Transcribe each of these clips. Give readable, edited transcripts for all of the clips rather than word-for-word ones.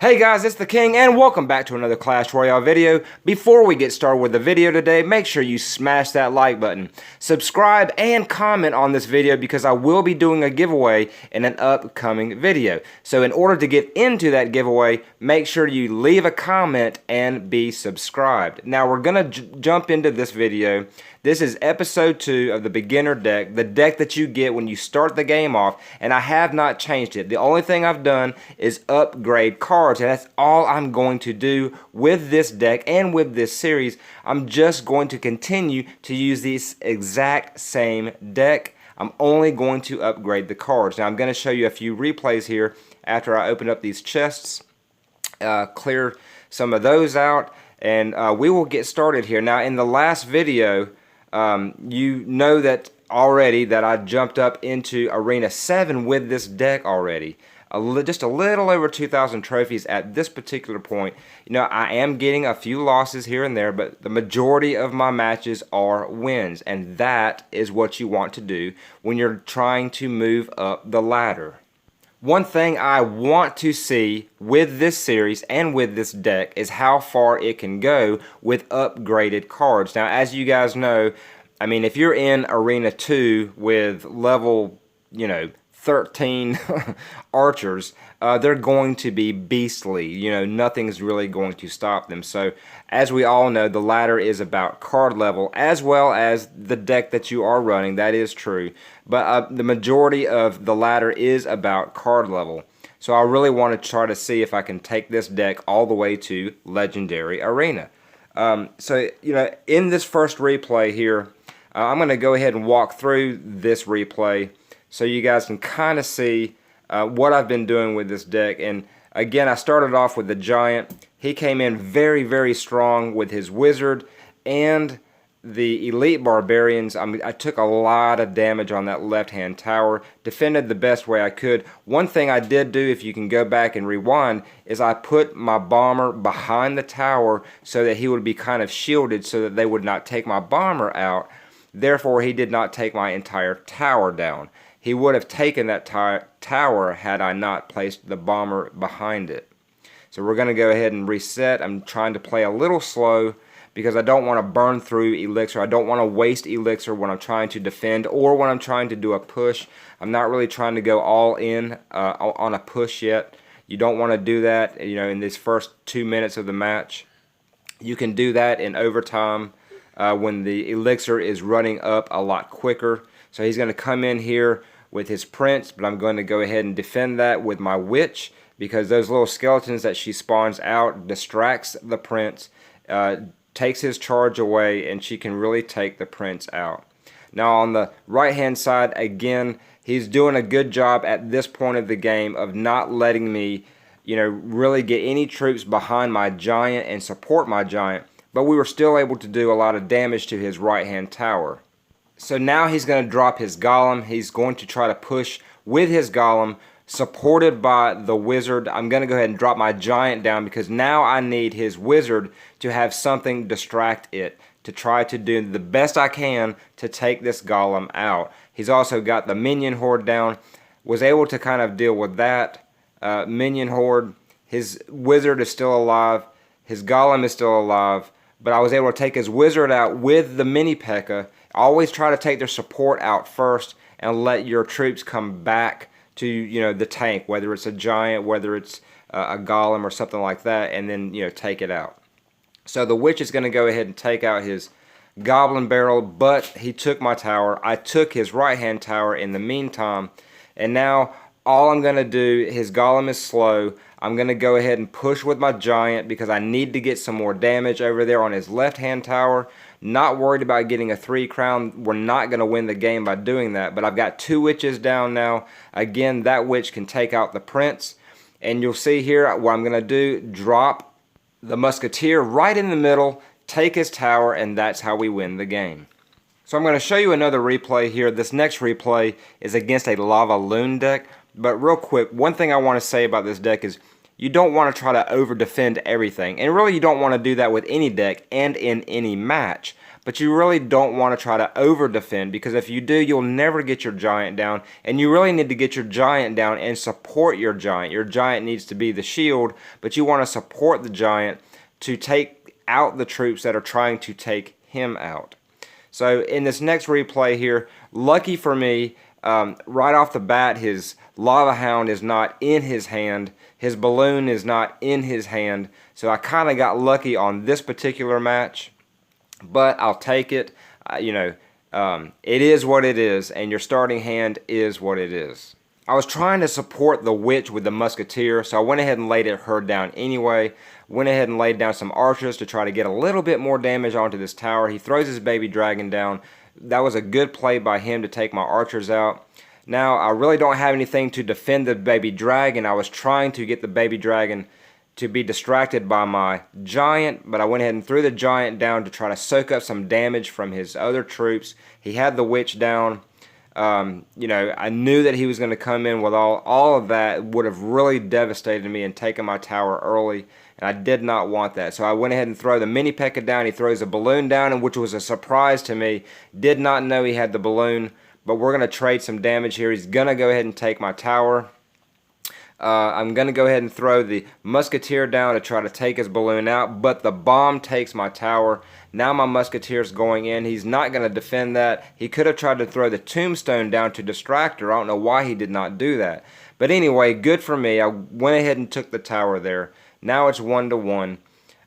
Hey guys, it's the King and welcome back to another Clash Royale video. Before we get started with the video today, make sure you smash that like button. Subscribe and comment on this video because I will be doing a giveaway in an upcoming video. So in order to get into that giveaway, make sure you leave a comment and be subscribed. Now we're going to jump into this video. This is episode 2 of the beginner deck, the deck that you get when you start the game off, and I have not changed it. The only thing I've done is upgrade cards, and that's all I'm going to do with this deck and with this series. I'm just going to continue to use this exact same deck. I'm only going to upgrade the cards. Now I'm going to show you a few replays here after I open up these chests, clear some of those out, and we will get started here. Now in the last video, you know that already that I jumped up into Arena 7 with this deck already. Just a little over 2,000 trophies at this particular point. You know, I am getting a few losses here and there, but the majority of my matches are wins. And that is what you want to do when you're trying to move up the ladder. One thing I want to see with this series and with this deck is how far it can go with upgraded cards. Now, as you guys know, I mean, if you're in Arena 2 with level, 13 archers, they're going to be beastly. Nothing's really going to stop them. So, as we all know, the ladder is about card level as well as the deck that you are running. That is true. But the majority of the ladder is about card level. So I really want to try to see if I can take this deck all the way to Legendary Arena. So, in this first replay here, I'm going to go ahead and walk through this replay so you guys can kind of see what I've been doing with this deck. And again, I started off with the Giant. He came in very, very strong with his Wizard and the Elite Barbarians. I took a lot of damage on that left-hand tower, defended the best way I could. One thing I did do, if you can go back and rewind, is I put my bomber behind the tower so that he would be kind of shielded so that they would not take my bomber out. Therefore, he did not take my entire tower down. He would have taken that tower had I not placed the bomber behind it. So we're going to go ahead and reset. I'm trying to play a little slow because I don't want to burn through elixir. I don't want to waste elixir when I'm trying to defend or when I'm trying to do a push. I'm not really trying to go all in on a push yet. You don't want to do that, in these first 2 minutes of the match. You can do that in overtime when the elixir is running up a lot quicker. So he's going to come in here with his Prince, but I'm going to go ahead and defend that with my Witch because those little skeletons that she spawns out distracts the Prince, takes his charge away, and she can really take the Prince out. Now on the right hand side, again, he's doing a good job at this point of the game of not letting me, really get any troops behind my Giant and support my Giant, but we were still able to do a lot of damage to his right hand tower. So now he's going to drop his Golem. He's going to try to push with his Golem, supported by the Wizard. I'm going to go ahead and drop my Giant down because now I need his Wizard to have something distract it, to try to do the best I can to take this Golem out. He's also got the Minion Horde down. Was able to kind of deal with that Minion Horde. His Wizard is still alive. His Golem is still alive. But I was able to take his Wizard out with the Mini P.E.K.K.A. Always try to take their support out first and let your troops come back to, the tank, whether it's a Giant, whether it's a Golem or something like that, and then, take it out. So the Witch is going to go ahead and take out his Goblin Barrel, but he took my tower. I took his right-hand tower in the meantime, and now all I'm going to do, his Golem is slow. I'm going to go ahead and push with my Giant because I need to get some more damage over there on his left-hand tower. Not worried about getting a 3 crown. We're not going to win the game by doing that. But I've got 2 witches down now. Again, that witch can take out the Prince. And you'll see here what I'm going to do. Drop the Musketeer right in the middle. Take his tower. And that's how we win the game. So I'm going to show you another replay here. This next replay is against a Lava Loon deck. But real quick, one thing I want to say about this deck is you don't want to try to over defend everything, and really you don't want to do that with any deck and in any match. but you really don't want to try to over defend, because if you do, you'll never get your giant down, and you really need to get your giant down and support your giant. Your giant needs to be the shield, but you want to support the giant to take out the troops that are trying to take him out. So in this next replay here, lucky for me, right off the bat, his lava hound is not in his hand. His balloon is not in his hand. So I kind of got lucky on this particular match, but I'll take it. It is what it is, and your starting hand is what it is. I was trying to support the witch with the musketeer, so I went ahead and laid her down anyway. Went ahead and laid down some archers to try to get a little bit more damage onto this tower. He throws his baby dragon down. That was a good play by him to take my archers out. Now, I really don't have anything to defend the baby dragon. I was trying to get the baby dragon to be distracted by my giant, but I went ahead and threw the giant down to try to soak up some damage from his other troops. He had the witch down. I knew that he was going to come in with all of that. Would have really devastated me and taken my tower early, and I did not want that. So I went ahead and threw the mini P.E.K.K.A down. He throws a balloon down, and which was a surprise to me. Did not know he had the balloon, but we're going to trade some damage here. He's going to go ahead and take my tower. I'm going to go ahead and throw the musketeer down to try to take his balloon out, but the bomb takes my tower. Now my musketeer's going in. He's not going to defend that. He could have tried to throw the tombstone down to distract her. I don't know why he did not do that. But anyway, good for me. I went ahead and took the tower there. Now it's 1-1.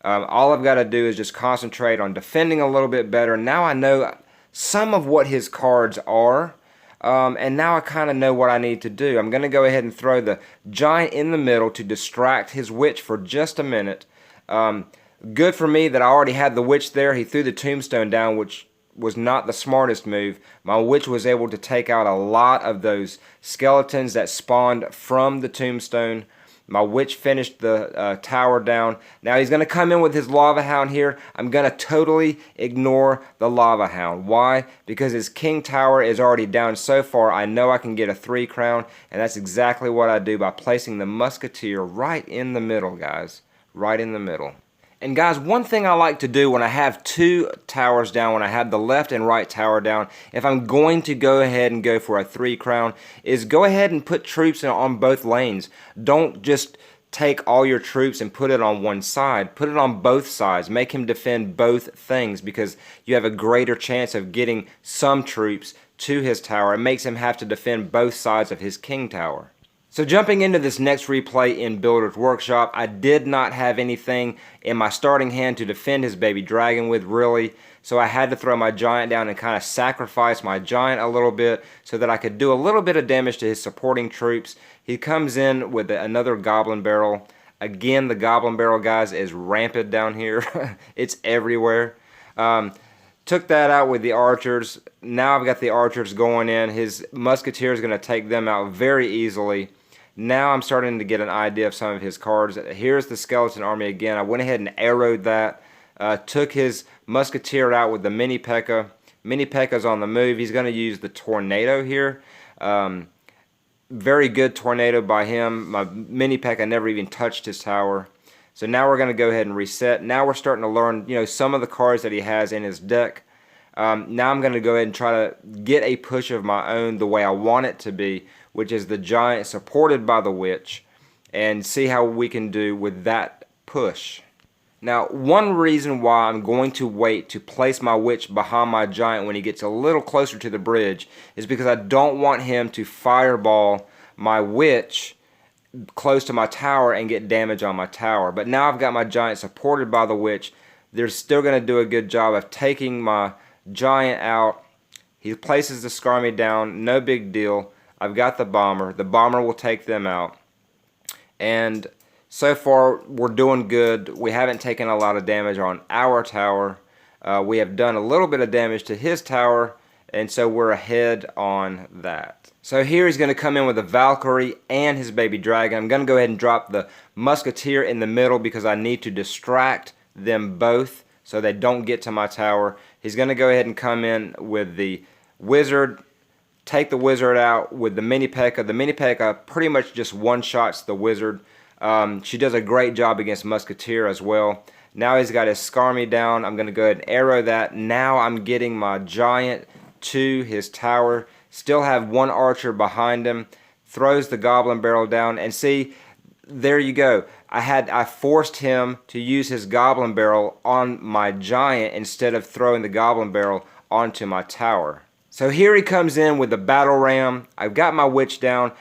All I've got to do is just concentrate on defending a little bit better. Now I know some of what his cards are. And now I kind of know what I need to do. I'm going to go ahead and throw the giant in the middle to distract his witch for just a minute. Good for me that I already had the witch there. He threw the tombstone down, which was not the smartest move. My witch was able to take out a lot of those skeletons that spawned from the tombstone. My witch finished the tower down. Now he's going to come in with his lava hound here. I'm going to totally ignore the lava hound. Why? Because his king tower is already down so far. I know I can get a 3 crown, and that's exactly what I do by placing the musketeer right in the middle, guys. Right in the middle. And guys, one thing I like to do when I have 2 towers down, when I have the left and right tower down, if I'm going to go ahead and go for a 3 crown, is go ahead and put troops on both lanes. Don't just take all your troops and put it on one side. Put it on both sides. Make him defend both things, because you have a greater chance of getting some troops to his tower. It makes him have to defend both sides of his king tower. So jumping into this next replay in Builder's Workshop, I did not have anything in my starting hand to defend his baby dragon with, really. So I had to throw my giant down and kind of sacrifice my giant a little bit so that I could do a little bit of damage to his supporting troops. He comes in with another goblin barrel. Again, the goblin barrel, guys, is rampant down here. It's everywhere. Took that out with the archers. Now I've got the archers going in. His musketeer is going to take them out very easily. Now I'm starting to get an idea of some of his cards. Here's the skeleton army again. I went ahead and arrowed that. Took his musketeer out with the mini P.E.K.K.A. Mini P.E.K.K.A's on the move. He's going to use the tornado here. Very good tornado by him. My mini P.E.K.K.A. never even touched his tower. So now we're going to go ahead and reset. Now we're starting to learn, some of the cards that he has in his deck. Now I'm going to go ahead and try to get a push of my own the way I want it to be, which is the giant supported by the witch, and see how we can do with that push. Now, one reason why I'm going to wait to place my witch behind my giant when he gets a little closer to the bridge is because I don't want him to fireball my witch close to my tower and get damage on my tower. But now I've got my giant supported by the witch. They're still going to do a good job of taking my giant out. He places the Skarmy down, no big deal. I've got the bomber. The bomber will take them out. And so far, we're doing good. We haven't taken a lot of damage on our tower. We have done a little bit of damage to his tower, and so we're ahead on that. So here he's going to come in with a Valkyrie and his baby dragon. I'm going to go ahead and drop the musketeer in the middle because I need to distract them both so they don't get to my tower. He's going to go ahead and come in with the wizard, take the wizard out with the mini P.E.K.K.A. The mini P.E.K.K.A. pretty much just one-shots the wizard. She does a great job against musketeer as well. Now he's got his Skarmy down. I'm going to go ahead and arrow that. Now I'm getting my giant to his tower. Still have one archer behind him. Throws the goblin barrel down. And see, there you go. I forced him to use his goblin barrel on my giant instead of throwing the goblin barrel onto my tower. So here he comes in with the battle ram. I've got my witch down.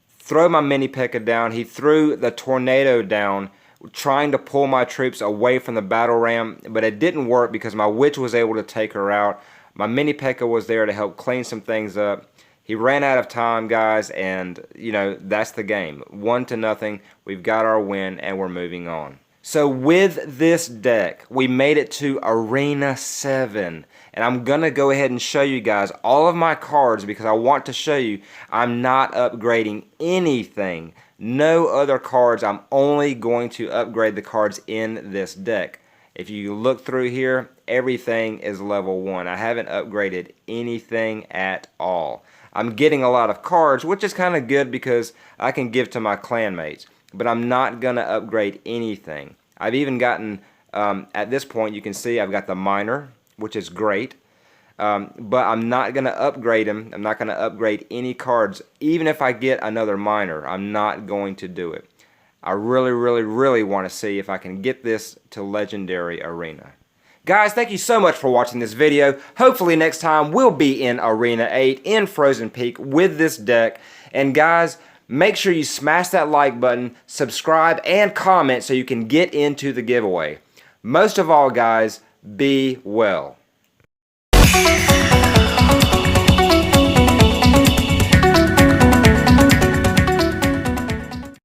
Throw my mini P.E.K.K.A down. He threw the tornado down, trying to pull my troops away from the battle ram, but it didn't work because my witch was able to take her out. My mini P.E.K.K.A was there to help clean some things up. He ran out of time, guys, and you know, that's the game. 1-0. We've got our win and we're moving on. So with this deck, we made it to Arena 7. And I'm going to go ahead and show you guys all of my cards because I want to show you I'm not upgrading anything. No other cards. I'm only going to upgrade the cards in this deck. If you look through here, everything is level 1. I haven't upgraded anything at all. I'm getting a lot of cards, which is kind of good because I can give to my clanmates. But I'm not going to upgrade anything. I've even gotten, at this point, you can see I've got the miner, which is great. But I'm not going to upgrade them. I'm not going to upgrade any cards. Even if I get another miner, I'm not going to do it. I really, really, really want to see if I can get this to Legendary Arena. Guys, thank you so much for watching this video. Hopefully next time we'll be in Arena 8 in Frozen Peak with this deck. And guys, make sure you smash that like button, subscribe, and comment so you can get into the giveaway. Most of all, guys, be well.